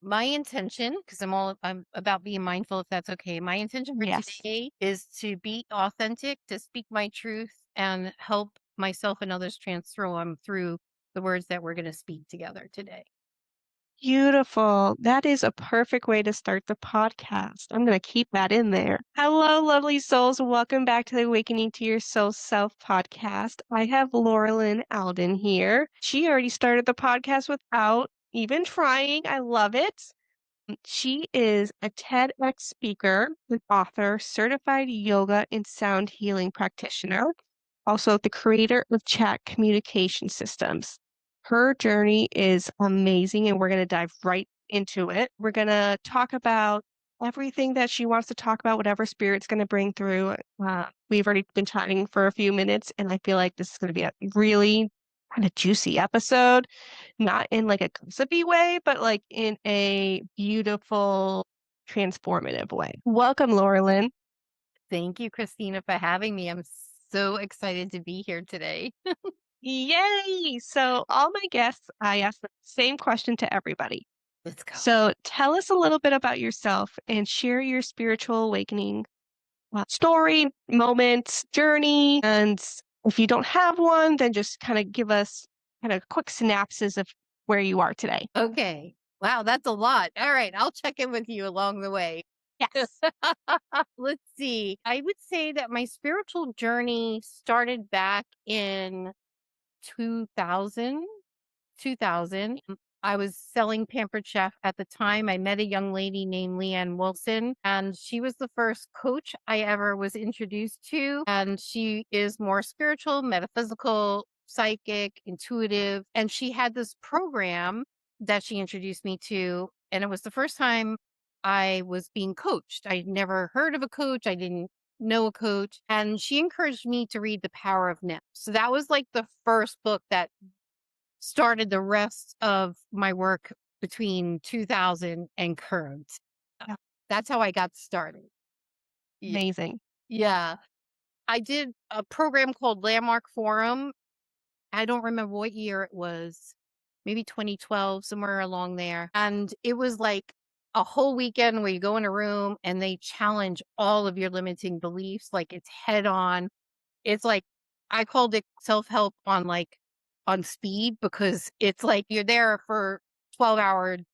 My intention, because I'm about being mindful if that's okay. My intention for Yes. today is to be authentic, to speak my truth and help myself and others transform through the words that we're going to speak together today. Beautiful. That is a perfect way to start the podcast. I'm going to keep that in there. Hello, lovely souls. Welcome back to the Awakening to Your Soul Self podcast. I have Lorilyn Alden here. She already started the podcast without even trying. I love it. She is a TEDx speaker, an author, certified yoga and sound healing practitioner, also the creator of chat communication systems. Her journey is amazing, and we're going to dive right into it. We're going to talk about everything that she wants to talk about, whatever spirit's going to bring through. We've already been chatting for a few minutes, and I feel like this is going to be a really kind of juicy episode, not in like a gossipy way, but like in a beautiful, transformative way. Welcome, Laurelyn. Thank you, Christina, for having me. I'm so excited to be here today. Yay! So, all my guests, I ask the same question to everybody. Let's go. So, tell us a little bit about yourself and share your spiritual awakening story, moment, journey. And if you don't have one, then just kind of give us kind of quick synopsis of where you are today. Okay. Wow, that's a lot. All right. I'll check in with you along the way. Yes. Let's see. I would say that my spiritual journey started back in 2000. 2000. I was selling Pampered Chef at the time. I met a young lady named Leanne Wilson, and she was the first coach I ever was introduced to. And she is more spiritual, metaphysical, psychic, intuitive. And she had this program that she introduced me to. And it was the first time I was being coached. I'd never heard of a coach. I didn't know a coach. And she encouraged me to read The Power of Now. So that was like the first book that started the rest of my work between 2000 and current. Yeah. That's how I got started. Yeah. Amazing. Yeah. I did a program called Landmark Forum. I don't remember what year it was, maybe 2012, somewhere along there. And it was like a whole weekend where you go in a room and they challenge all of your limiting beliefs. Like it's head on. It's like I called it self-help on speed because it's like you're there for 12-hour Right.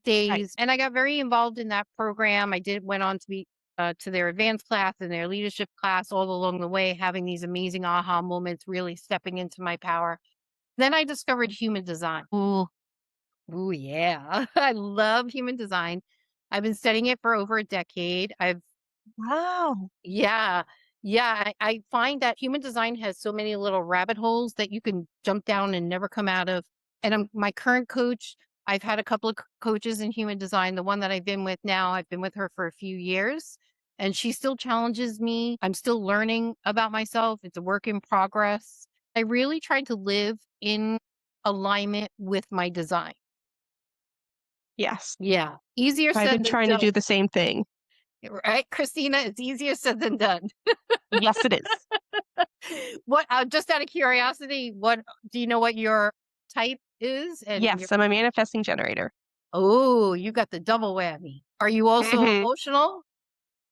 days. And I got very involved in that program. I did went on to be to their advanced class and their leadership class all along the way, having these amazing aha moments, really stepping into my power. Then I discovered human design. Ooh, yeah. I love human design. I've been studying it for over a decade. Wow. Yeah. Yeah, I find that human design has so many little rabbit holes that you can jump down and never come out of. And my current coach. I've had a couple of coaches in human design. The one that I've been with now, I've been with her for a few years, and she still challenges me. I'm still learning about myself. It's a work in progress. I really try to live in alignment with my design. Yes. Yeah, easier I've said been than trying to done, do the same thing. right, Christina? It's easier said than done. Yes, it is. What just out of curiosity, what do you know what your type is? And your Yes, I'm a manifesting generator. oh, you got the double whammy. Are you also Mhm. emotional?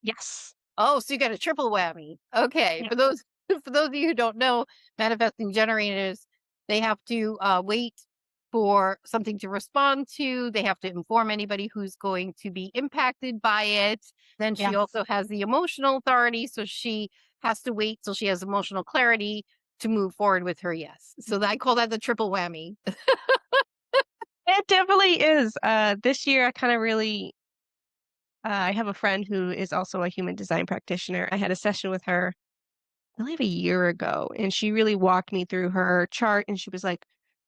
Yes. Oh, so you got a triple whammy. Okay. Yeah. For those for those of you who don't know, manifesting generators, they have to wait for something to respond to. They have to inform anybody who's going to be impacted by it. Then she Yes. also has the emotional authority, so she has to wait till she has emotional clarity to move forward with her yes. So I call that the triple whammy. It definitely is. This year I kind of really I have a friend who is also a human design practitioner. I had a session with her, I believe a year ago, and she really walked me through her chart and she was like,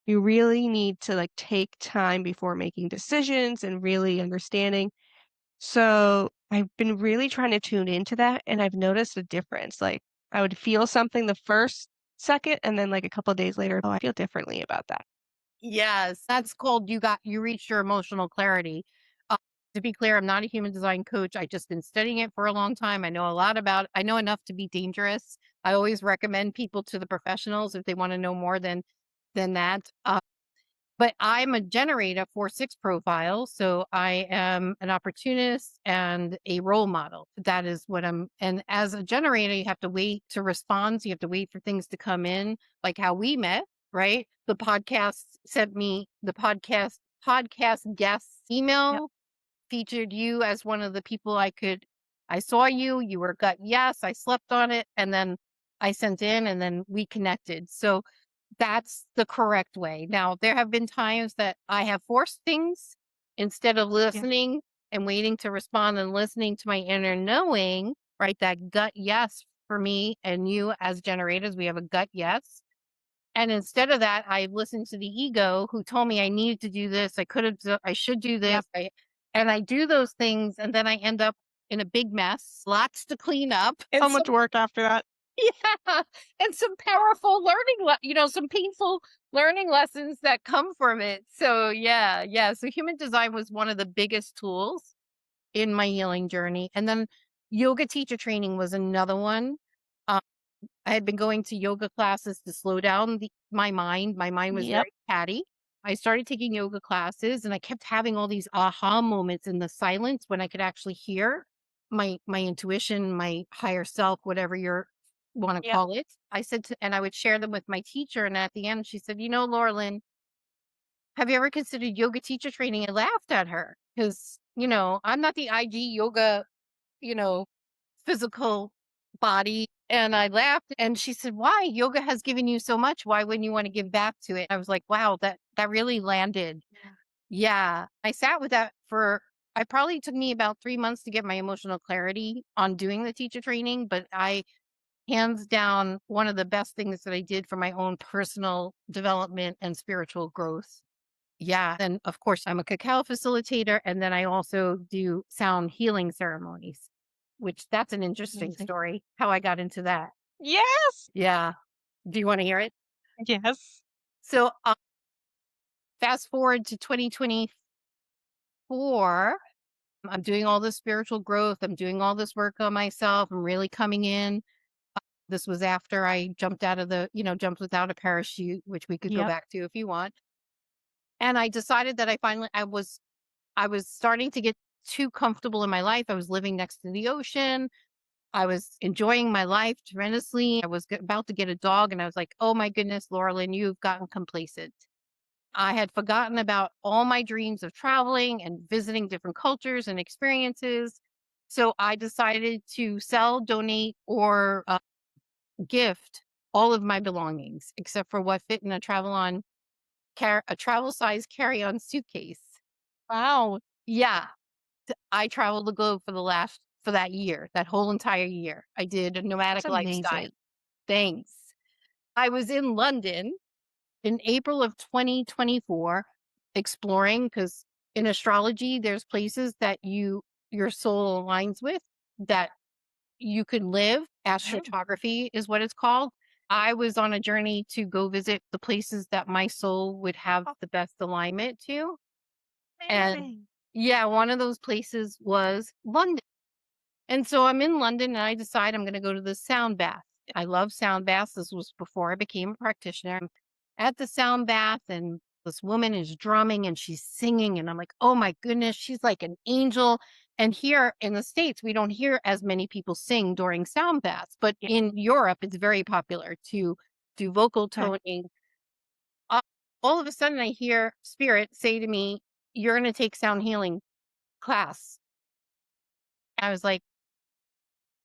you really need to like take time before making decisions and really understanding. So I've been really trying to tune into that and I've noticed a difference. Like I would feel something the first second and then like a couple of days later, oh, I feel differently about that. Yes, that's called you reached your emotional clarity. Uh, to be clear, I'm not a human design coach. I just been studying it for a long time. I know a lot about it. I know enough to be dangerous. I always recommend people to the professionals if they want to know more than that. But I'm a generator 4-6 profile, so I am an opportunist and a role model. That is what I'm. And as a generator, you have to wait to respond. So you have to wait for things to come in, like how we met, right? The podcast sent me the podcast guest Yep. email, featured you as one of the people I saw you, you were gut yes, I slept on it, and then I sent in and then we connected. So that's the correct way. Now, there have been times that I have forced things instead of Yeah. listening and waiting to respond and listening to my inner knowing, right? That gut yes for me and you as generators, we have a gut yes. And instead of that, I listened to the ego who told me I needed to do this. I should do Yep. this. And I do those things. And then I end up in a big mess, lots to clean up. So much work after that. Yeah, and some powerful some painful learning lessons that come from it. So yeah, yeah. So human design was one of the biggest tools in my healing journey. And then yoga teacher training was another one. Um, I had been going to yoga classes to slow down my mind. My mind was Yep. very catty. I started taking yoga classes and I kept having all these aha moments in the silence when I could actually hear my intuition, my higher self, whatever you want to Yep. call it. And I would share them with my teacher. And at the end, she said, Laurelyn, have you ever considered yoga teacher training? I laughed at her because, I'm not the IG yoga, you know, physical body. And I laughed and she said, why? Yoga has given you so much. Why wouldn't you want to give back to it? I was like, wow, that really landed. Yeah. Yeah. I sat with that I probably took me about 3 months to get my emotional clarity on doing the teacher training, but I hands down one of the best things that I did for my own personal development and spiritual growth. Yeah. And of course, I'm a cacao facilitator. And then I also do sound healing ceremonies, which that's an interesting Amazing. story, how I got into that. Yes. Yeah. Do you want to hear it? Yes. So fast forward to 2024, I'm doing all this spiritual growth. I'm doing all this work on myself. I'm really coming in. This was after I jumped out of jumped without a parachute, which we could go Yep. back to if you want. And I decided that I was starting to get too comfortable in my life. I was living next to the ocean. I was enjoying my life tremendously. I was about to get a dog, and I was like, oh my goodness, Laurelyn, you've gotten complacent. I had forgotten about all my dreams of traveling and visiting different cultures and experiences. So I decided to sell, donate, or gift all of my belongings except for what fit in a travel size carry-on suitcase. Wow. Yeah, I traveled the globe for that year, that whole entire year. I did a That's nomadic lifestyle. amazing. Thanks. I was in London in April of 2024 exploring because in astrology, there's places that your soul aligns with that you could live. Oh, Astrocartography is what it's called. I was on a journey to go visit the places that my soul would have the best alignment to. And amazing. yeah, one of those places was London. And so I'm in London and I decide I'm going to go to the sound bath. I love sound baths. This was before I became a practitioner. I'm at the sound bath and this woman is drumming and she's singing. And I'm like, oh my goodness, she's like an angel. And here in the States, we don't hear as many people sing during sound baths. But Yeah. in Europe, it's very popular to do vocal Okay. toning. Uh, all of a sudden, I hear spirit say to me, you're going to take sound healing class. I was like,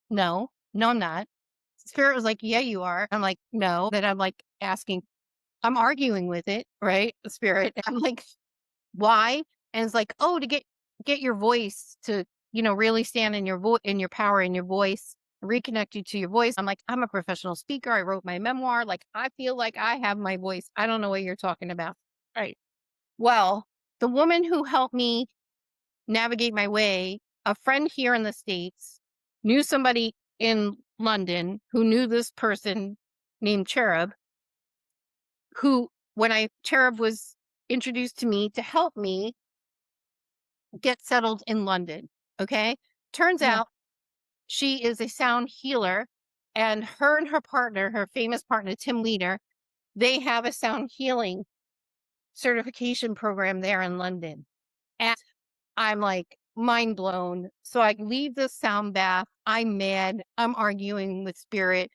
no, no, I'm not. Spirit was like, yeah, you are. I'm like, no. Then I'm like I'm arguing with it, right? The spirit. I'm like, why? And it's like, oh, to get your voice to, really stand in in your power in your voice, reconnect you to your voice. I'm like, I'm a professional speaker. I wrote my memoir. Like, I feel like I have my voice. I don't know what you're talking about. Right. Well, the woman who helped me navigate my way, a friend here in the States knew somebody in London who knew this person named Cherub, who, Cherub was introduced to me to help me get settled in London. Okay. Turns Yeah. out she is a sound healer, and her partner, her famous partner, Tim Leader, they have a sound healing certification program there in London. And I'm like mind blown. So I leave the sound bath. I'm mad. I'm arguing with spirit.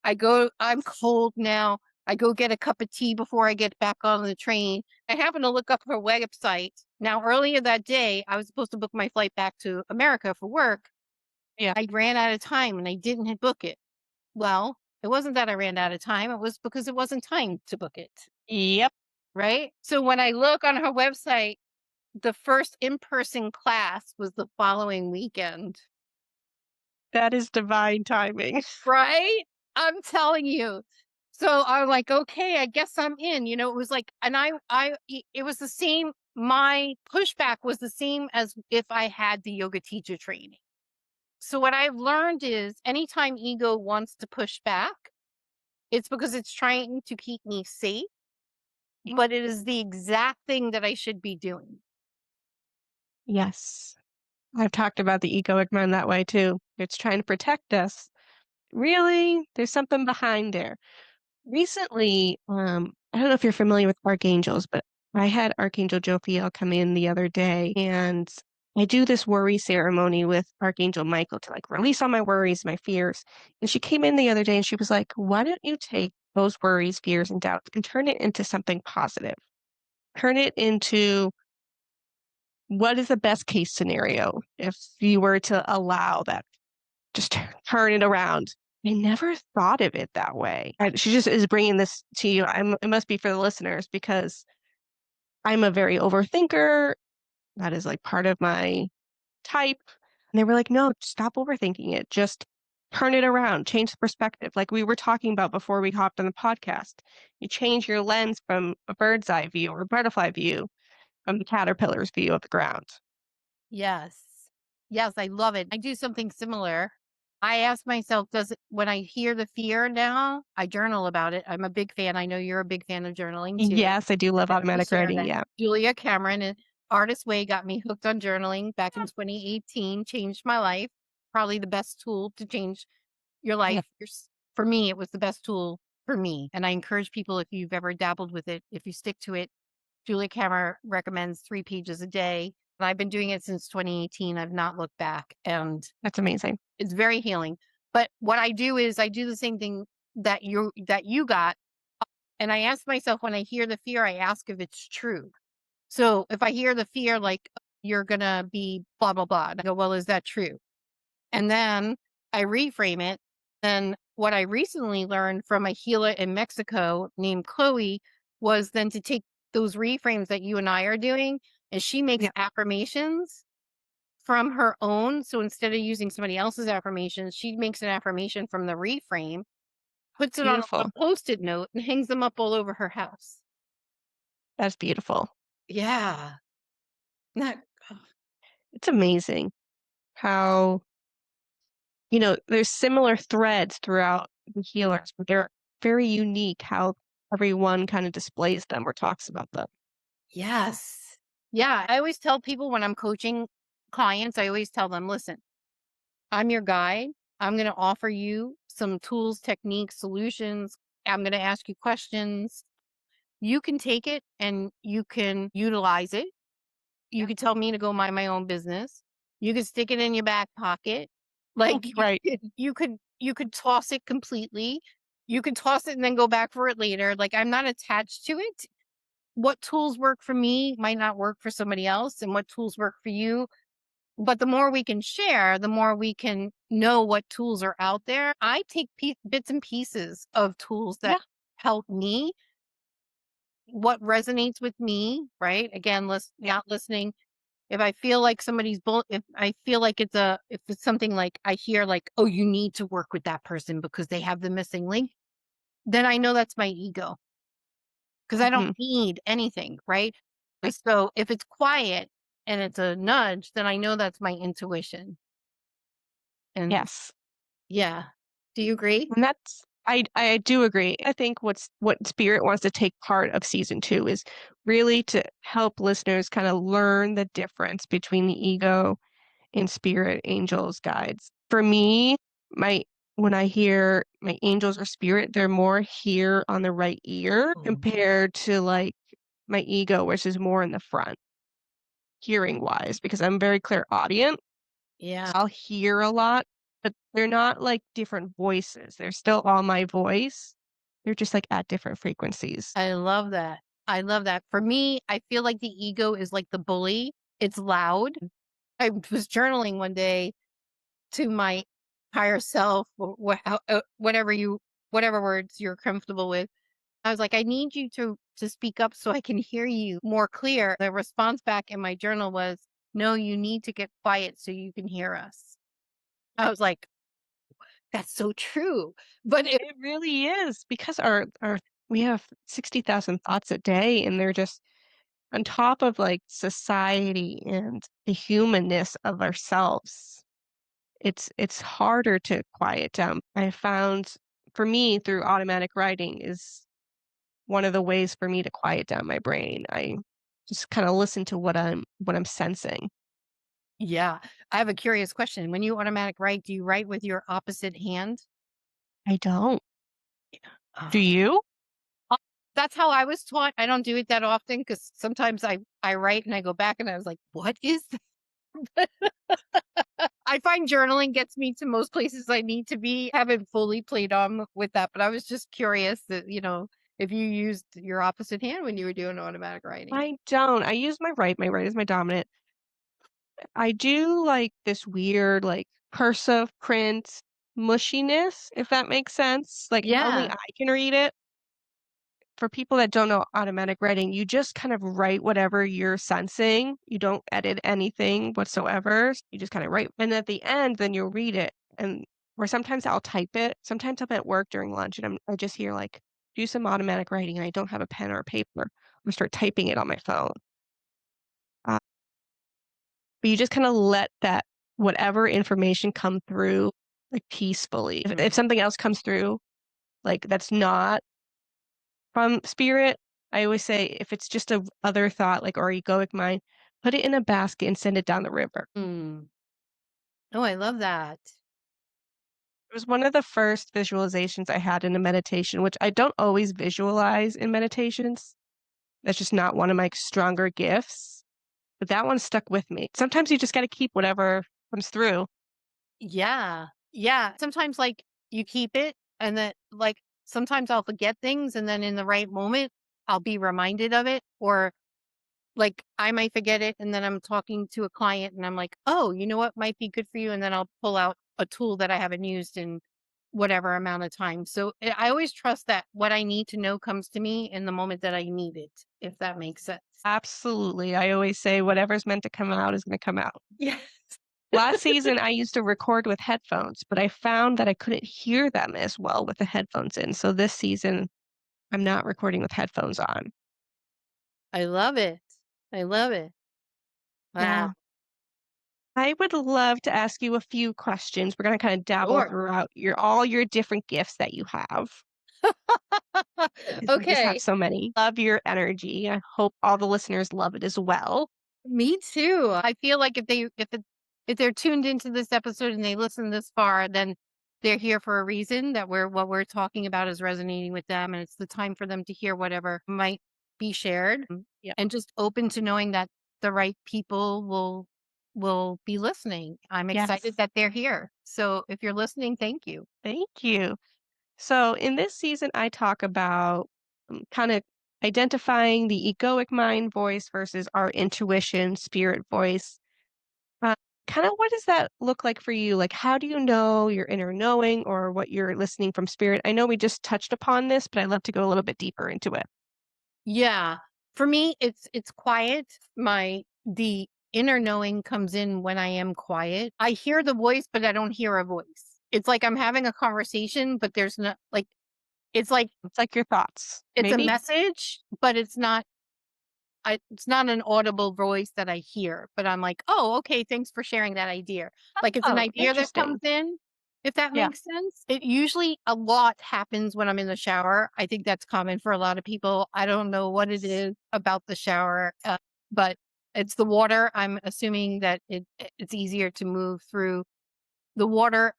I'm cold now. I go get a cup of tea before I get back on the train. I happen to look up her website. Now, earlier that day, I was supposed to book my flight back to America for work. Yeah. I ran out of time and I didn't book it. Well, it wasn't that I ran out of time. It was because it wasn't time to book it. Yep. Right. So when I look on her website, the first in-person class was the following weekend. That is divine timing. Right? I'm telling you. So I'm like, "Okay, I guess I'm in," it was like and it was the same my pushback was the same as if I had the yoga teacher training. So what I've learned is anytime ego wants to push back, it's because it's trying to keep me safe, but it is the exact thing that I should be doing. Yes. I've talked about the egoic mind that way too. It's trying to protect us. Really, there's something behind there. Recently, I don't know if you're familiar with archangels, but I had Archangel Jophiel come in the other day, and I do this worry ceremony with Archangel Michael to like release all my worries, my fears. And she came in the other day and she was like, "Why don't you take those worries, fears, and doubts and turn it into something positive? Turn it into what is the best case scenario if you were to allow that just turn it around." I never thought of it that way. She just is bringing this to you. It must be for the listeners because I'm a very overthinker. That is like part of my type. And they were like, no, stop overthinking it. Just turn it around, change the perspective. Like we were talking about before we hopped on the podcast. You change your lens from a bird's eye view or a butterfly view from the caterpillar's view of the ground. Yes. Yes, I love it. I do something similar. I ask myself, does it when I hear the fear now, I journal about it. I'm a big fan. I know you're a big fan of journaling too. Yes, I do love I have to automatic share writing. that. Yeah, Julia Cameron and Artist Way got me hooked on journaling back in 2018, changed my life. Probably the best tool to change your yeah, life. For me, it was the best tool for me. And I encourage people, if you've ever dabbled with it, if you stick to it, Julia Cameron recommends 3 pages a day. And I've been doing it since 2018. I've not looked back and that's amazing. it's very healing. But what I do is I do the same thing that you got. And I ask myself when I hear the fear, I ask if it's true. So if I hear the fear, like you're going to be blah, blah, blah, and I go, well, is that true? And then I reframe it. And what I recently learned from a healer in Mexico named Chloe was then to take those reframes that you and I are doing, and she makes Yeah, affirmations from her own. So instead of using somebody else's affirmations, she makes an affirmation from the reframe, puts it on a beautiful. post-it note, and hangs them up all over her house. That's beautiful. Yeah. Not, It's amazing how, there's similar threads throughout the healers, but they're very unique how everyone kind of displays them or talks about them. yes. Yeah. I always tell people when I'm coaching clients, I always tell them, listen, I'm your guide. I'm going to offer you some tools, techniques, solutions. I'm going to ask you questions. You can take it and you can utilize it. You Yeah. could tell me to go mind my own business. You could stick it in your back pocket. Like Right. you could toss it completely. You could toss it and then go back for it later. Like I'm not attached to it. What tools work for me might not work for somebody else, and what tools work for you, but the more we can share, the more we can know what tools are out there. I take bits and pieces of tools that Yeah. help me, what resonates with me, right? Again, Yeah. not listening. If I feel like if I feel like if it's something like I hear like, oh, you need to work with that person because they have the missing link, then I know that's my ego because I don't Mhm. need anything, right? So if it's quiet and it's a nudge, then I know that's my intuition. And Yes. yeah. Do you agree? And I do agree. I think what Spirit wants to take part of season 2 is really to help listeners kind of learn the difference between the ego and spirit, angels, guides. For me, my when I hear my angels or spirit, they're more here on the right ear Oh, compared to like my ego, which is more in the front, hearing wise, because I'm very clairaudient. Yeah. So I'll hear a lot, but they're not like different voices. They're still all my voice. They're just like at different frequencies. I love that. I love that. For me, I feel like the ego is like the bully. It's loud. I was journaling one day to my higher self, or whatever words you're comfortable with. I was like, I need you to speak up so I can hear you more clear. The response back in my journal was, no, you need to get quiet so you can hear us. I was like, that's so true. But it, It really is because our we have 60,000 thoughts a day and they're just on top of like society and the humanness of ourselves. It's harder to quiet down. I found for me through automatic writing is one of the ways for me to quiet down my brain. I just kind of listen to what I'm sensing. yeah, I have a curious question. When you automatic write, do you write with your opposite hand? I don't. Do Oh, you? Uh, that's how I was taught. I don't do it that often because sometimes I write and I go back and I was like, what is that? I find journaling gets me to most places I need to be. Haven't fully played on with that, but I was just curious that, if you used your opposite hand when you were doing automatic writing. I don't. I use my right. My right is my dominant. I do like this weird, like cursive print mushiness, if that makes sense. Like only Yeah. I can read it. For people that don't know automatic writing, you just kind of write whatever you're sensing. You don't edit anything whatsoever. You just kind of write. And at the end, then you'll read it. And or sometimes I'll type it. Sometimes I'm at work during lunch and I just hear like, do some automatic writing and I don't have a pen or a paper. I start typing it on my phone. Uh, but you just kind of let that whatever information come through like peacefully. If something else comes through, like that's not from spirit, I always say if it's just a other thought, like, or egoic mind, put it in a basket and send it down the river. Mm. Oh, I love that. It was one of the first visualizations I had in a meditation, which I don't always visualize in meditations. That's just not one of my stronger gifts, but that one stuck with me. Sometimes you just gotta keep whatever comes through. Yeah. Yeah. Sometimes like you keep it and then like sometimes I'll forget things and then in the right moment I'll be reminded of it, or like I might forget it and then I'm talking to a client and I'm like, "Oh, you know what might be good for you?" And then I'll pull out a tool that I haven't used in whatever amount of time. So I always trust that what I need to know comes to me in the moment that I need it, if that makes sense. Absolutely. I always say whatever's meant to come out is gonna come out. Yeah. Last season, I used to record with headphones, but I found that I couldn't hear them as well with the headphones in. So this season, I'm not recording with headphones on. I love it. I love it. Wow. Yeah. I would love to ask you a few questions. We're going to kind of dabble Sure. throughout all your different gifts that you have because you just have Okay. so many. Love your energy. I hope all the listeners love it as well. Me too. I feel like if they're tuned into this episode and they listen this far, then they're here for a reason, that what we're talking about is resonating with them and it's the time for them to hear whatever might be shared. Yeah. And just open to knowing that the right people will be listening. I'm excited Yes. that they're here. So if you're listening, thank you. Thank you. So in this season, I talk about kind of identifying the egoic mind voice versus our intuition, spirit voice. Uh, kind of what does that look like for you? Like, how do you know your inner knowing or what you're listening from spirit? I know we just touched upon this, but I'd love to go a little bit deeper into it. Yeah. For me, it's quiet. The inner knowing comes in when I am quiet. I hear the voice, but I don't hear a voice. It's like I'm having a conversation, but there's not like it's like It's like your thoughts, it's a maybe? message, but it's not an audible voice that I hear, but I'm like, "Oh, okay, thanks for sharing that idea." Like, it's an Oh, idea that comes interesting. in, if that Yeah. makes sense. It usually a lot happens when I'm in the shower. I think that's common for a lot of people. I don't know what it is about the shower, but it's the water. I'm assuming that it's easier to move through the water.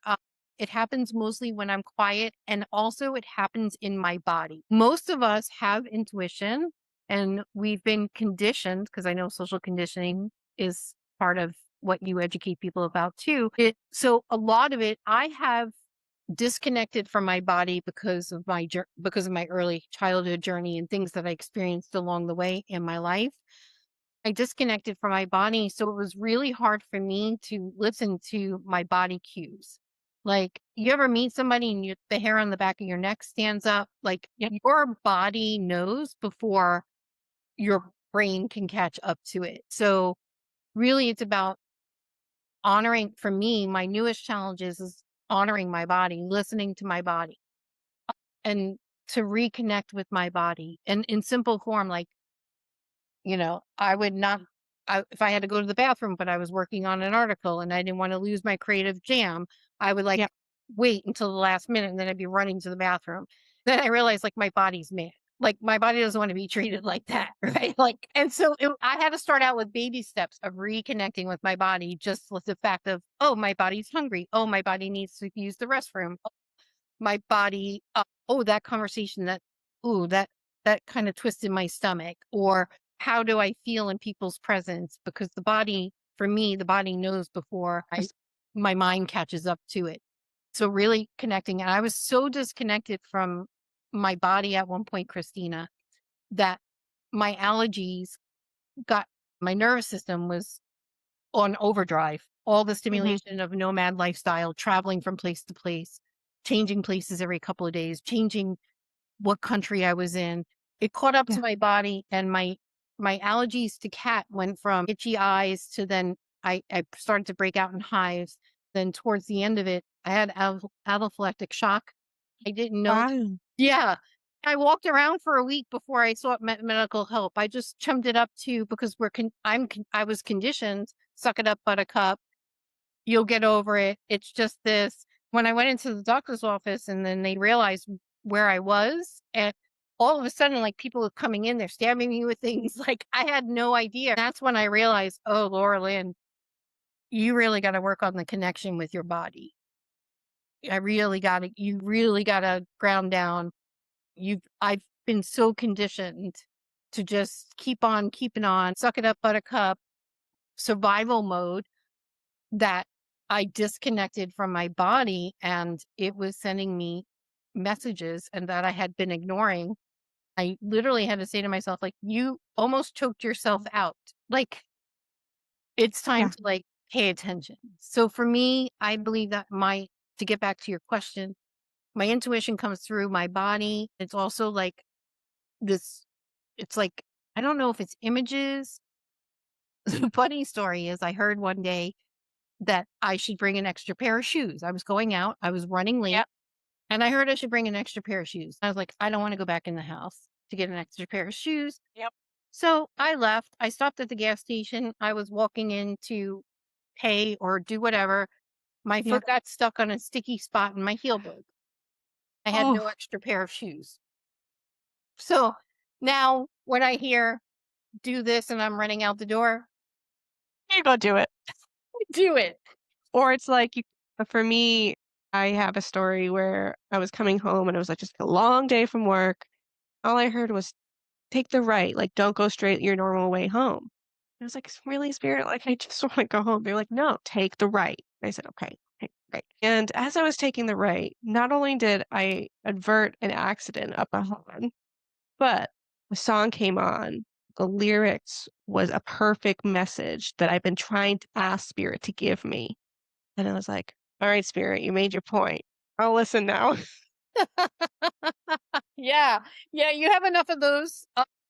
It happens mostly when I'm quiet, and also it happens in my body. Most of us have intuition, And we've been conditioned, because I know social conditioning is part of what you educate people about too. So a lot of it, I have disconnected from my body because of my early childhood journey and things that I experienced along the way in my life. I disconnected from my body, so it was really hard for me to listen to my body cues. Like, you ever meet somebody and the hair on the back of your neck stands up? Like, Yep. your body knows before your brain can catch up to it. So, really, it's about honoring. For me, my newest challenges is honoring my body, listening to my body, and to reconnect with my body. And in simple form, like, I would not, if I had to go to the bathroom, but I was working on an article and I didn't want to lose my creative jam, I would like Yep. wait until the last minute and then I'd be running to the bathroom. Then I realized like my body's mad. Like my body doesn't want to be treated like that. Right. Like, and so I had to start out with baby steps of reconnecting with my body, just with the fact of, oh, my body's hungry. Oh, my body needs to use the restroom. My body, oh, that conversation that, ooh, that kind of twisted my stomach. Or how do I feel in people's presence? Because the body, for me, the body knows before Yes. my mind catches up to it. So really connecting. And I was so disconnected from my body at one point, Christina, that my allergies got, my nervous system was on overdrive. All the Mhm. stimulation of nomad lifestyle, traveling from place to place, changing places every couple of days, changing what country I was in. It caught up Yeah. to my body, and my allergies to cat went from itchy eyes to then I started to break out in hives. Then towards the end of it, I had anaphylactic shock. I didn't know. Wow. Yeah. I walked around for a week before I sought medical help. I just chummed it up to, because I was conditioned, suck it up, buttercup. You'll get over it. It's just this. When I went into the doctor's office and then they realized where I was, and all of a sudden, like, people are coming in, they're stabbing me with things. Like, I had no idea. That's when I realized, oh, Laura Lynn, you really got to work on the connection with your body. You really got to ground down. I've been so conditioned to just keep on keeping on, suck it up, buttercup, survival mode, that I disconnected from my body and it was sending me messages and that I had been ignoring. I literally had to say to myself, like, you almost choked yourself out. Like, it's time Yeah. to like pay attention. So for me, I believe that to get back to your question, my intuition comes through my body. It's also like this, it's like, I don't know if it's images. The funny story is I heard one day that I should bring an extra pair of shoes. I was going out, I was running late, Yep. and I heard I should bring an extra pair of shoes. I was like, I don't want to go back in the house to get an extra pair of shoes. Yep. So I left. I stopped at the gas station. I was walking in to pay or do whatever. My Yep. foot got stuck on a sticky spot and my heel broke. I had no Oh, extra pair of shoes. So now when I hear do this and I'm running out the door, you go do it. do it. Or it's like for me, I have a story where I was coming home and it was like just a long day from work. All I heard was take the right, like don't go straight your normal way home. I was like, really, Spirit? Like, I just want to go home. They're like, no, take the right. I said, okay, take the right. And as I was taking the right, not only did I avert an accident up ahead, but the song came on. The lyrics was a perfect message that I've been trying to ask Spirit to give me. And I was like, all right, Spirit, you made your point. I'll listen now. Yeah. Yeah, you have enough of those,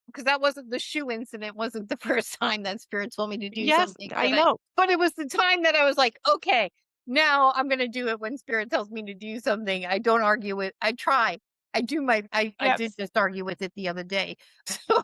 because that wasn't the shoe incident, wasn't the first time that spirit told me to do Yes, something I that I know. but it was the time that I was like, "Okay, now I'm gonna do it when spirit tells me to do something." I don't argue with I try. I do my I did Yes. just argue with it the other day. So,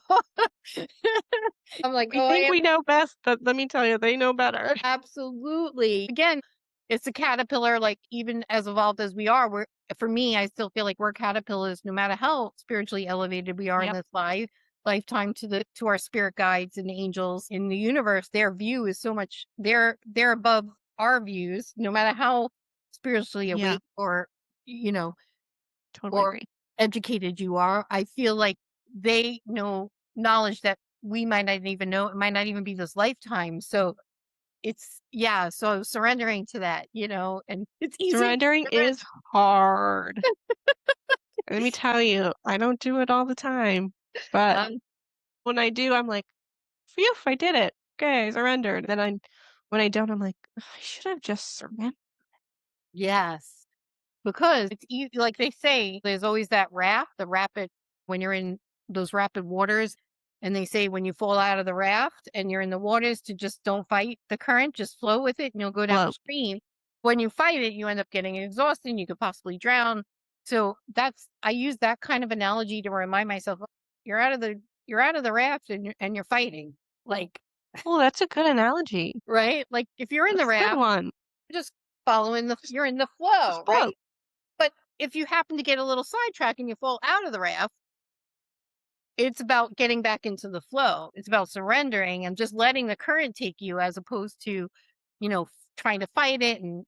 I'm like, We "Oh, I think am." we know best, but let me tell you, they know better. Absolutely. Again, it's a caterpillar, like, even as evolved as we are, for me, I still feel like we're caterpillars no matter how spiritually elevated we are in Yep. this lifetime, to our spirit guides and angels in the universe. Their view is so much, they're above our views, no matter how spiritually Yeah, awake or, you know, totally or agree. educated you are. I feel like they know knowledge that we might not even know. It might not even be this lifetime. So yeah, so surrendering to that, and it's easy to Surrendering surrender. is hard. Let me tell you, I don't do it all the time, but Um, when I do, I'm like, "Phew, I did it. Okay, I surrendered." Then when I don't, I'm like, "Ugh, I should have just surrendered." yes. Because it's easy, like they say, there's always that raft, the rapid, when you're in those rapid waters. And they say when you fall out of the raft and you're in the waters to just don't fight the current, just flow with it and you'll go Float. downstream. When you fight it, you end up getting exhausted and you could possibly drown. So I use that kind of analogy to remind myself, "Look, you're out of the raft and you're fighting. Like, Oh, that's a good analogy. right? Like if you're in the That's a good raft, one. you're just following Just you're in the just flow, float. right? But if you happen to get a little sidetracked and you fall out of the raft, it's about getting back into the flow. It's about surrendering and just letting the current take you as opposed to, trying to fight it and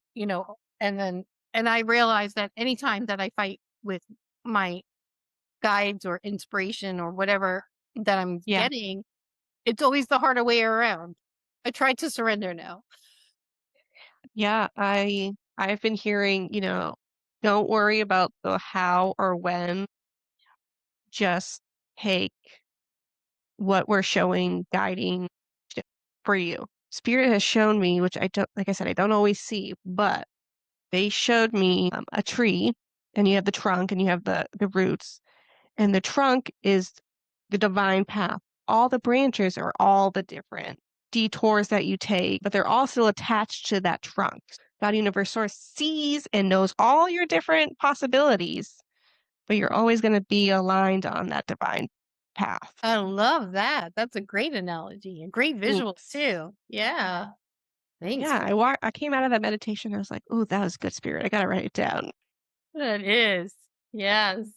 I realize that anytime that I fight with my guides or inspiration or whatever that I'm Yeah. getting, it's always the harder way around. I try to surrender now. Yeah, I've been hearing, don't worry about the how or when, just take what we're showing, guiding for you. Spirit has shown me, which I don't, like I said, I don't always see, but they showed me a tree, and you have the trunk and you have the roots, and the trunk is the divine path. All the branches are all the different detours that you take, but they're all still attached to that trunk. God Universe Source sees and knows all your different possibilities, but you're always going to be aligned on that divine path. I love that. That's a great analogy and great visual Thanks. too. Yeah. Thanks Yeah, for I came out of that meditation. I was like, "Ooh, that was good, Spirit. I gotta write it down." that. It is. Yes.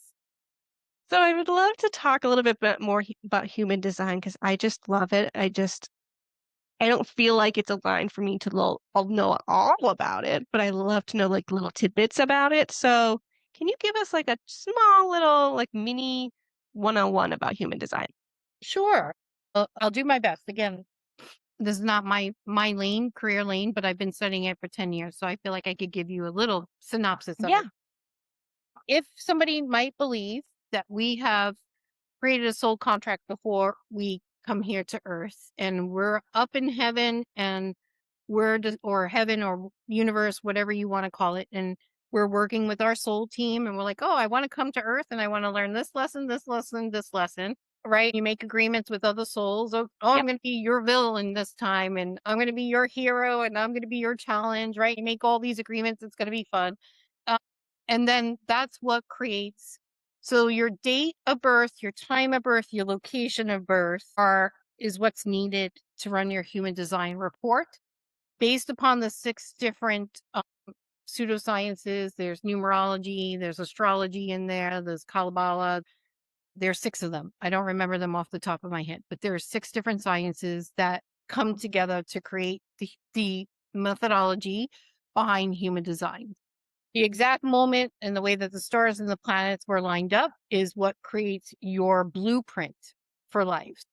So I would love to talk a little bit more about human design because I just love it. I don't feel like it's a line for me to I'll know all about it, but I love to know like little tidbits about it. So can you give us like a small little like mini one-on-one about human design? Sure. I'll do my best. Again, this is not my lane, career lane, but I've been studying it for 10 years. So I feel like I could give you a little synopsis of it. Yeah. If somebody might believe that we have created a soul contract before we come here to earth and we're up in heaven and or heaven or universe, whatever you want to call it. And we're working with our soul team and we're like, oh, I want to come to earth and I want to learn this lesson, this lesson, this lesson. Right. You make agreements with other souls. Oh, I'm Yep. going to be your villain this time and I'm going to be your hero and I'm going to be your challenge. Right. You make all these agreements. It's going to be fun. Uh, and then that's what creates. So your date of birth, your time of birth, your location of birth is what's needed to run your human design report based upon the six different pseudosciences. There's numerology, there's astrology in there, there's Kabbalah. There's six of them. I don't remember them off the top of my head, but there are six different sciences that come together to create the methodology behind human design. The exact moment and the way that the stars and the planets were lined up is what creates your blueprint for life.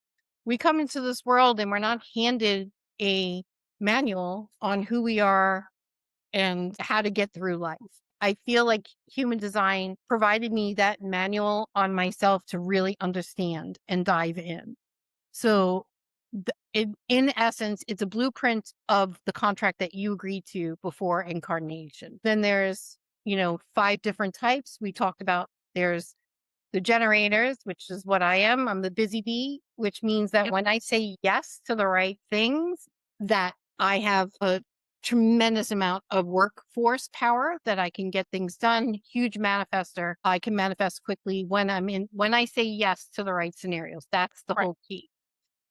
We come into this world and we're not handed a manual on who we are and how to get through life. I feel like human design provided me that manual on myself to really understand and dive in. So, in essence, it's a blueprint of the contract that you agreed to before incarnation. Then there's, five different types. We talked about there's the generators, which is what I am. I'm the busy bee, which means that Yep. when I say yes to the right things, that I have a tremendous amount of workforce power that I can get things done. Huge manifester. I can manifest quickly when I say yes to the right scenarios. That's the Right. whole key.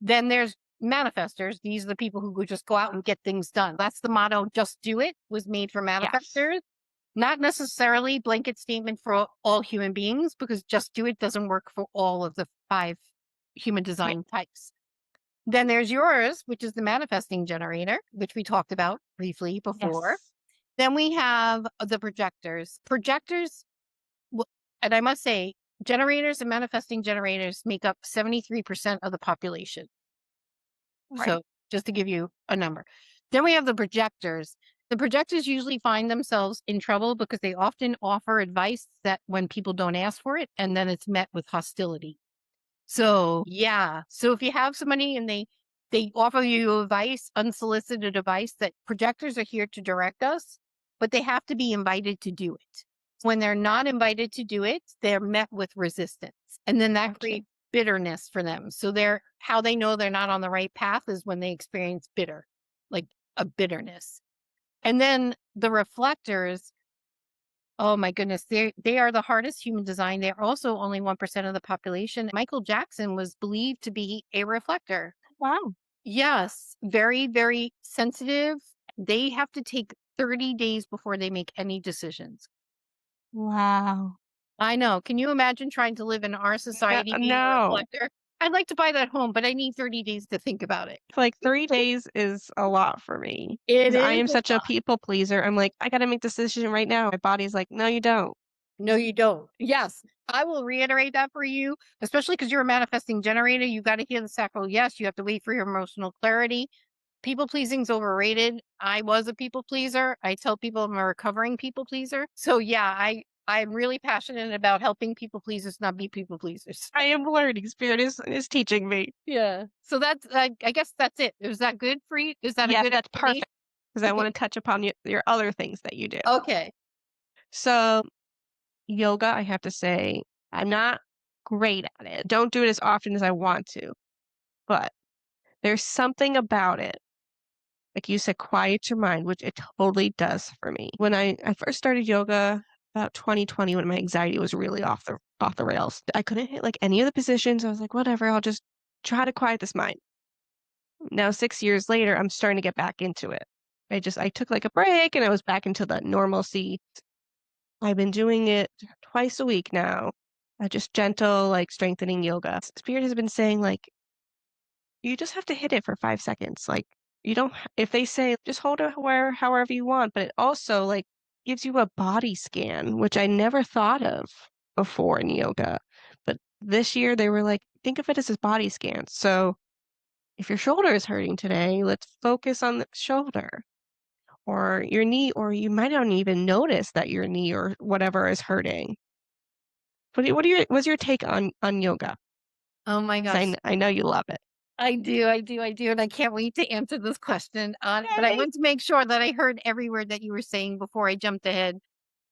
Then there's manifestors. These are the people who would just go out and get things done. That's the motto, just do it, was made for Yes. manifestors. Not necessarily blanket statement for all human beings, because just do it doesn't work for all of the five human Right. design types. Then there's yours, which is the manifesting generator, which we talked about briefly before. Yes. Then we have the projectors. Projectors, and I must say, Generators and manifesting generators make up 73% of the population. Right. So just to give you a number. Then we have the projectors. The projectors usually find themselves in trouble because they often offer advice that when people don't ask for it, and then it's met with hostility. So yeah. So if you have somebody and they offer you advice, unsolicited advice, that projectors are here to direct us, but they have to be invited to do it. When they're not invited to do it, they're met with resistance. And then that Gotcha. creates bitterness for them. So they're how they know they're not on the right path is when they experience like a bitterness. And then the reflectors, oh my goodness, they are the hardest human design. They're also only 1% of the population. Michael Jackson was believed to be a reflector. Wow. Yes, very, very sensitive. They have to take 30 days before they make any decisions. Wow. I know. Can you imagine trying to live in our society being a No. reflector? I'd like to buy that home, but I need 30 days to think about it. Like 3 days is a lot for me It because I is am a such a lot. people pleaser. I'm like, "I gotta make this decision right now." My body's like, "No, you don't." No, you don't. Yes, I will reiterate that for you, especially because you're a manifesting generator. You got to hear the sacral yes. You have to wait for your emotional clarity. People pleasing is overrated. I was a people pleaser. I tell people I'm a recovering people pleaser. So yeah, I'm really passionate about helping people pleasers not be people pleasers. I am learning. Spirit is teaching me. Yeah. So that's I guess that's it. Is that good for you? Is that a Yes, good that's explanation? perfect because I Okay. wanna touch upon your other things that you do. Okay. So, yoga, I have to say, I'm not great at it. Don't do it as often as I want to, but there's something about it. Like you said, quiet your mind, which it totally does for me. When I first started yoga about 2020 when my anxiety was really off the rails. I couldn't hit like any of the positions. I was like, whatever, I'll just try to quiet this mind. Now 6 years later, I'm starting to get back into it. I took like a break and I was back into the normalcy. I've been doing it twice a week now. Just gentle, like strengthening yoga. Spirit has been saying like you just have to hit it for 5 seconds, like, you don't h if they say, "Just hold it however you want," but it also, like, gives you a body scan, which I never thought of before in yoga, but this year, they were like, "Think of it as a body scan." So, if your shoulder is hurting today, let's focus on the shoulder or your knee, or you might not even notice that your knee or whatever is hurting. What's your take on yoga? Oh my 'Cause gosh. I know you love it. I do, and I can't wait to answer this question. But I Yay! want to make sure that I heard every word that you were saying before I jumped ahead.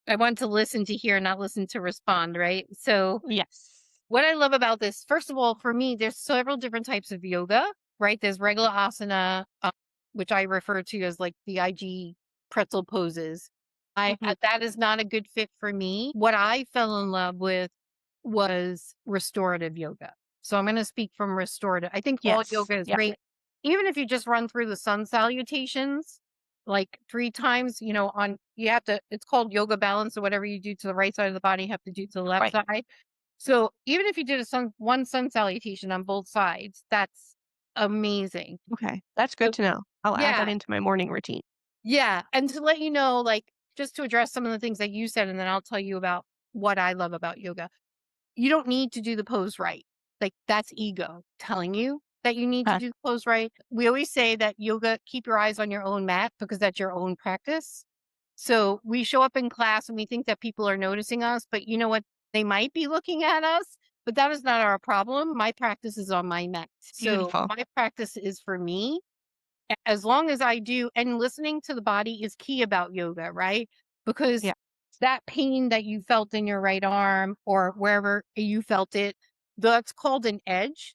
I want to listen to hear, not listen to respond, right? So Yes. what I love about this, first of all, for me, there's several different types of yoga, right? There's regular asana, which I refer to as like the IG pretzel poses. Mhm. That is not a good fit for me. What I fell in love with was restorative yoga. So I'm going to speak from restorative. I think all Yes. yoga is Yep. great, even if you just run through the sun salutations like 3 times. On you have to. It's called yoga balance, or whatever you do to the right side of the body, you have to do to the left Right. side. So even if you did one sun salutation on both sides, that's amazing. Okay. That's good So to know. I'll add that yeah, into my morning routine. yeah. And to let you know, like just to address some of the things that you said, and then I'll tell you about what I love about yoga. You don't need to do the pose right. Like that's ego telling you that you need to Okay. do the pose right. We always say that yoga, keep your eyes on your own mat because that's your own practice. So we show up in class and we think that people are noticing us, but you know what? They might be looking at us, but that is not our problem. My practice is on my mat. So Beautiful. my practice is for me. As long as I do, and listening to the body is key about yoga, right? Because Yeah. that pain that you felt in your right arm or wherever you felt it, that's called an edge.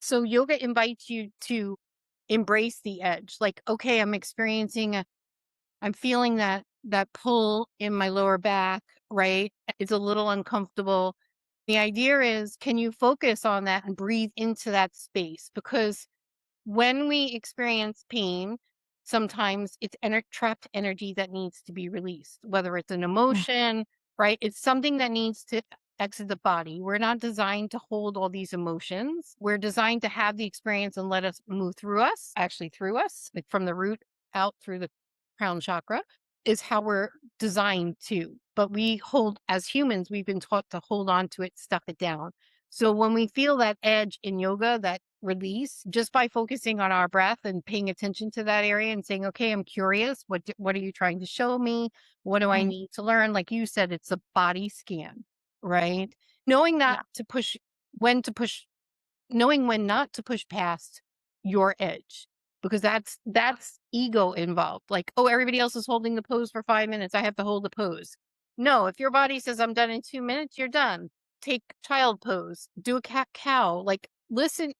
So yoga invites you to embrace the edge. Like, okay, I'm feeling that pull in my lower back, right? It's a little uncomfortable. The idea is, can you focus on that and breathe into that space? Because when we experience pain, sometimes it's trapped energy that needs to be released, whether it's an Yeah. emotion, right? It's something that needs to exit the body. We're not designed to hold all these emotions. We're designed to have the experience and let us move through us, actually through us, like from the root out through the crown chakra. is how we're designed to. But we hold, as humans, we've been taught to hold on to it, stuff it down. So when we feel that edge in yoga, that release, just by focusing on our breath and paying attention to that area and saying, okay, I'm curious. What are you trying to show me? What do I Right. need to learn? Like you said, it's a body scan, right? Knowing that Yeah. to push, when to push, knowing when not to push past your edge, because that's ego involved. Like, oh, everybody else is holding the pose for 5 minutes, I have to hold the pose. No, if your body says I'm done in 2 minutes, you're done. Take child pose, do a cat cow. Like, listen.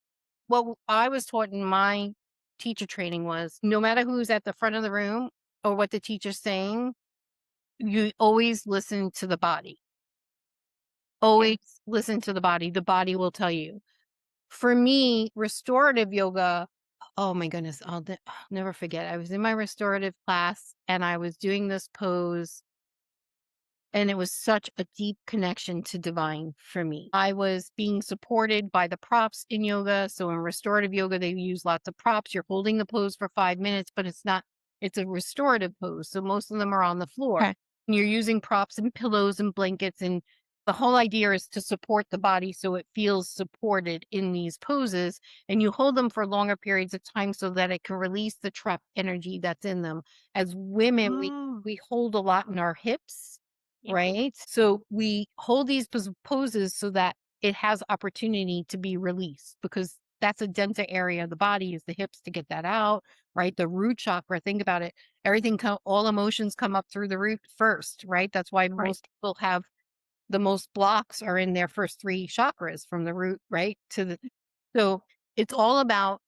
What I was taught in my teacher training was, no matter who's at the front of the room or what the teacher's saying, you always listen to the body. Yeah. Always listen to the body. The body will tell you. For me, restorative yoga, oh my goodness, I'll never forget. I was in my restorative class and I was doing this pose, and it was such a deep connection to divine for me. I was being supported by the props in yoga. So in restorative yoga, they use lots of props. You're holding the pose for 5 minutes, but it's a restorative pose. So most of them are on the floor. Okay. And you're using props and pillows and blankets. And the whole idea is to support the body so it feels supported in these poses. And you hold them for longer periods of time so that it can release the trapped energy that's in them. As women, Oh, we hold a lot in our hips, yeah. right? So we hold these poses so that it has opportunity to be released, because that's a denser area of the body, is the hips, to get that out, right? The root chakra, think about it. All emotions come up through the root first, right? That's why Right. most people have the most blocks are in their first three chakras, from the root, right? So it's all about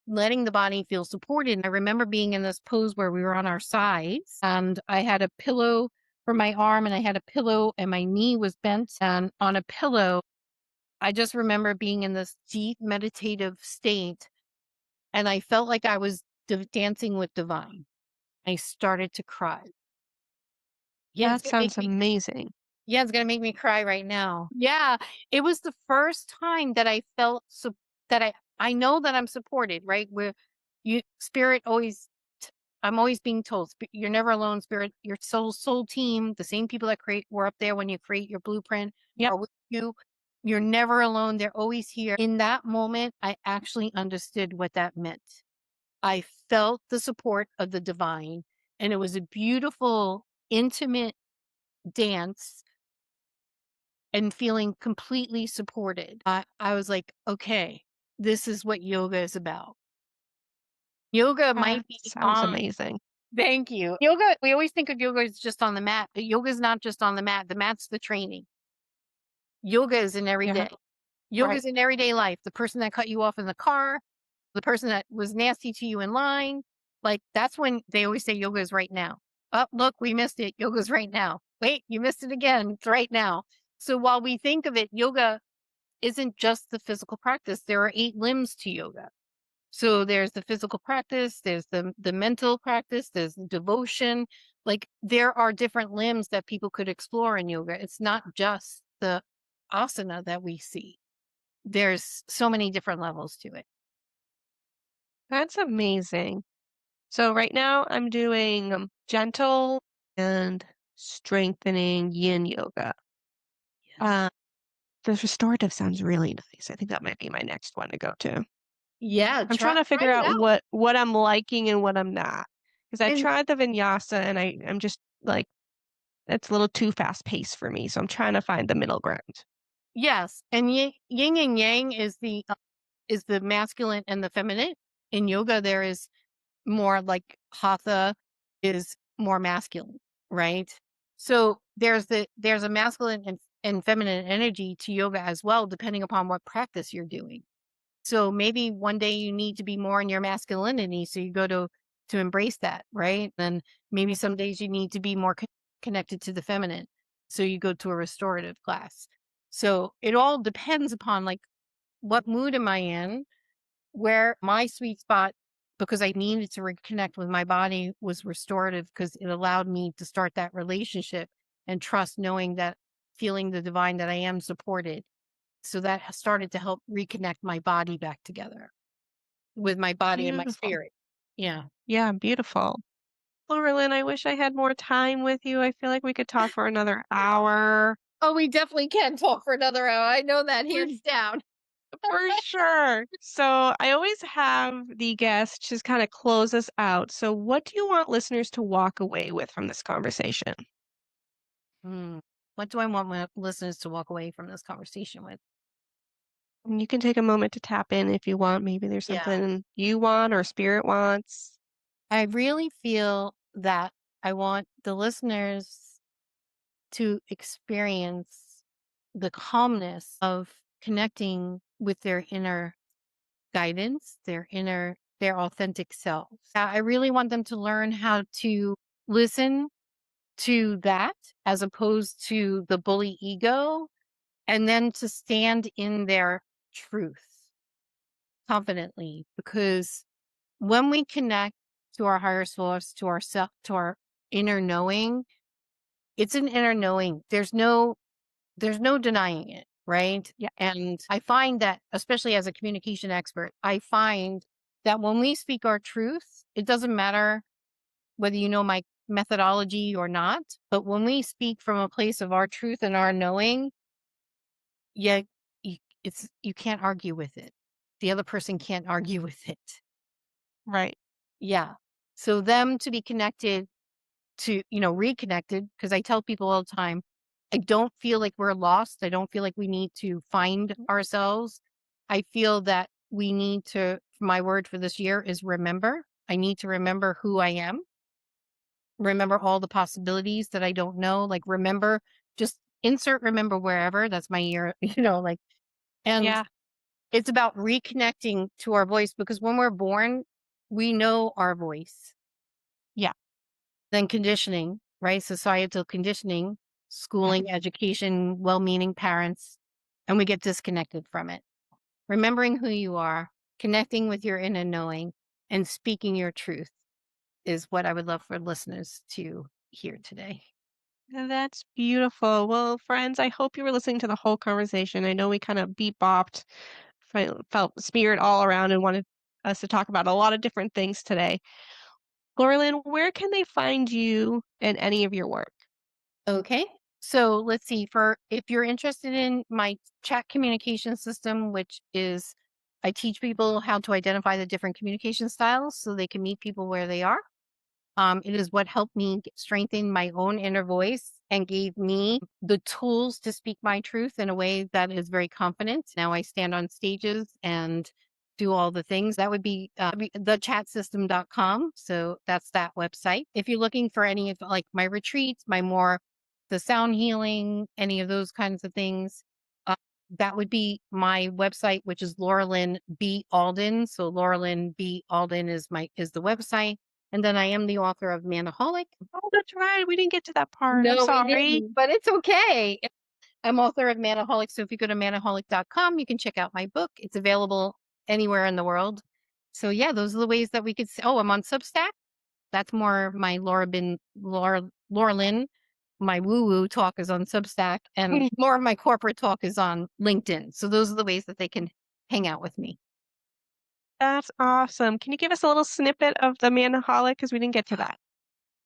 letting the body feel supported. And I remember being in this pose where we were on our sides and I had a pillow for my arm and I had a pillow and my knee was bent and on a pillow. I just remember being in this deep meditative state and I felt like I was dancing with divine. I started to cry. Yeah, it's That gonna make sounds me amazing. Yeah, it's gonna make me cry right now. Yeah, it was the first time that I felt that I know that I'm supported, right? Where you spirit always I'm always being told, you're never alone, spirit. Your soul team, the same people that create were up there when you create your blueprint, Yep. are with you. You're never alone. They're always here. In that moment, I actually understood what that meant. I felt the support of the divine, and it was a beautiful, intimate dance and feeling completely supported. I was like, okay, this is what yoga is about. Yoga That might be sounds on. amazing. Thank you. Yoga, we always think of yoga as just on the mat, but yoga is not just on the mat. The mat's the training. Yoga is in every Yeah. day. Yoga Right. is in everyday life. The person that cut you off in the car, the person that was nasty to you in line, like that's when they always say yoga is right now. Oh, look, we missed it. Yoga's right now. Wait, you missed it again. It's right now. So while we think of it, yoga isn't just the physical practice. There are 8 limbs to yoga. So there's the physical practice, there's the mental practice, there's the devotion. Like there are different limbs that people could explore in yoga. It's not just the asana that we see. There's so many different levels to it. That's amazing. So right now I'm doing gentle and strengthening yin yoga. Yes. Uh, the restorative sounds really nice. I think that might be my next one to go to. Yeah, I'm try trying to try figure it out out. what I'm liking and what I'm not. Because I And tried the vinyasa and I'm just like it's a little too fast paced for me. So I'm trying to find the middle ground. yes, and yin and yang is the masculine and the feminine. In yoga there is more like hatha is more masculine, right? So there's a masculine and feminine energy to yoga as well, depending upon what practice you're doing. So maybe one day you need to be more in your masculinity, so you go to embrace that, right? Then maybe some days you need to be more connected to the feminine, so you go to a restorative class. So it all depends upon like what mood am I in, where my sweet spot, because I needed to reconnect with my body, was restorative because it allowed me to start that relationship and trust, knowing that, feeling the divine, that I am supported. So that has started to help reconnect my body back together with my body and my Beautiful. spirit. Yeah. Yeah, beautiful. Lorilyn, I wish I had more time with you. I feel like we could talk for another hour. Oh, we definitely can talk for another hour. I know that hands down. For sure. So I always have the guests just kind of close us out. So what do you want listeners to walk away with from this conversation? Hmm. What do I want my listeners to walk away from this conversation with? And you can take a moment to tap in if you want. Maybe there's Yeah. something you want or spirit wants. I really feel that I want the listeners to experience the calmness of connecting with their inner guidance, their authentic selves. I really want them to learn how to listen to that as opposed to the bully ego, and then to stand in their truth confidently. Because when we connect to our higher source, to our self, to our inner knowing, it's an inner knowing. There's no denying it, right? Yeah. And I find that, especially as a communication expert, I find that when we speak our truth, it doesn't matter whether you know my methodology or not, but when we speak from a place of our truth and our knowing, yeah, you can't argue with it. The other person can't argue with it. Right. Yeah. So them to be connected to, reconnected, because I tell people all the time, I don't feel like we're lost. I don't feel like we need to find ourselves. I feel that we need to, my word for this year is remember. I need to remember who I am, remember all the possibilities that I don't know, like remember, just insert remember wherever. That's my year, and Yeah. it's about reconnecting to our voice because when we're born, we know our voice. Yeah. Then conditioning, right? Societal conditioning, Yeah. schooling, education, well meaning parents, and we get disconnected from it. Remembering who you are, connecting with your inner knowing, and speaking your truth is what I would love for listeners to hear today. That's beautiful. Well, friends, I hope you were listening to the whole conversation. I know we kind of beat bopped, felt spirit all around and wanted us to talk about a lot of different things today. Laurelyn, where can they find you and any of your work? Okay. So let's see, for if you're interested in my chat communication system, which is I teach people how to identify the different communication styles so they can meet people where they are. It is what helped me strengthen my own inner voice and gave me the tools to speak my truth in a way that is very confident. Now I stand on stages and do all the things. That would be thechatsystem.com. So that's that website. If you're looking for any of like my retreats, the sound healing, any of those kinds of things, uh, that would be my website, which is Lorilyn B. Alden. So Lorilyn B. Alden is the website. And then I am the author of Manaholic. Oh, that's right. We didn't get to that part. I'm No, we sorry. didn't, but it's okay. I'm author of Manaholic. So if you go to manaholic.com, you can check out my book. It's available anywhere in the world. So yeah, those are the ways that we could. Oh, I'm on Substack. That's more my Laura Lynn. My woo woo talk is on Substack, and more of my corporate talk is on LinkedIn. So those are the ways that they can hang out with me. That's awesome. Can you give us a little snippet of the Manaholic? Because we didn't get to that.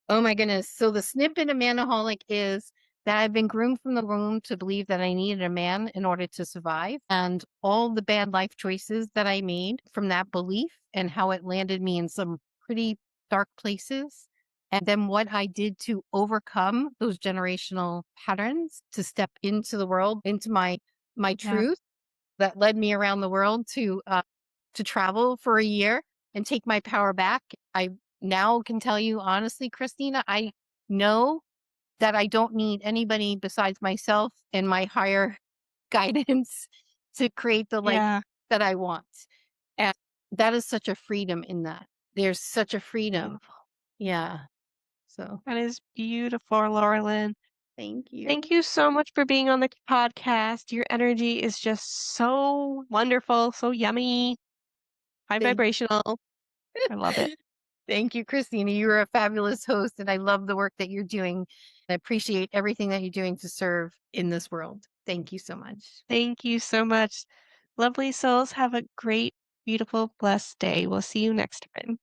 Oh my goodness. So the snippet of Manaholic is that I've been groomed from the womb to believe that I needed a man in order to survive. And all the bad life choices that I made from that belief and how it landed me in some pretty dark places. And then what I did to overcome those generational patterns to step into the world, into my Yeah. truth that led me around the world to travel for a year and take my power back. I now can tell you honestly, Christina, I know that I don't need anybody besides myself and my higher guidance to create the life Yeah. that I want. And that is such a freedom in that. There's such a freedom. Beautiful. Yeah. So That is beautiful, Laurelyn. thank Thank you. you so much for being on the podcast. Your energy is just so wonderful, so yummy, high Thank vibrational. I love it. Thank you, Christina. You're a fabulous host, and I love the work that you're doing. I appreciate everything that you're doing to serve in this world. Thank you so much. Thank you so much. Lovely souls, have a great, beautiful, blessed day. We'll see you next time.